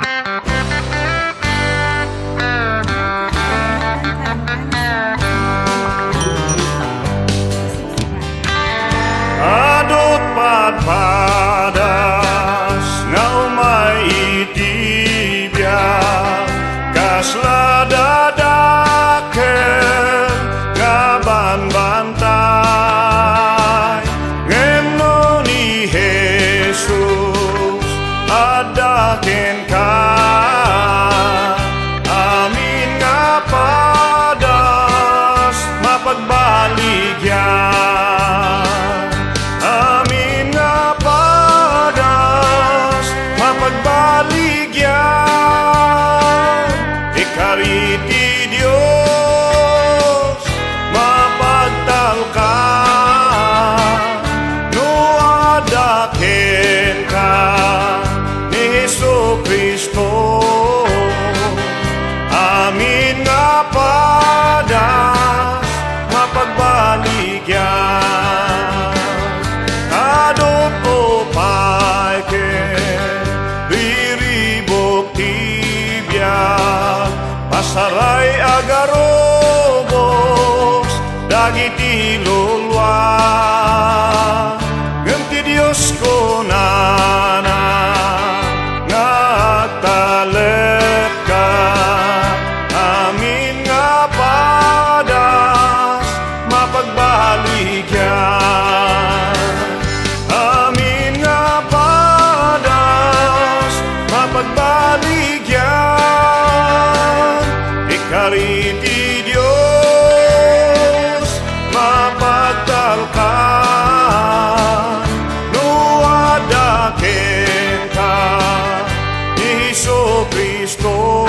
Adot padpadas nga umay itibya kasla dadakel nga banbantay ngeno ni Jesus adaken ka amin nga padas mapagbaligyan. Ikariti Dios mapagtalka no adaken ka ni Jesucristo amin nga padas mapagbaligyan. Adot o paiken riribok pasaray agarobos dagiti lulwa ngem Dios ko nana nga talep ka amin nga padas mapagbaligyan. Amin nga padas mapagbaligyan. Ikariti Dios mapagtalkan no adaken ka ni Jesucristo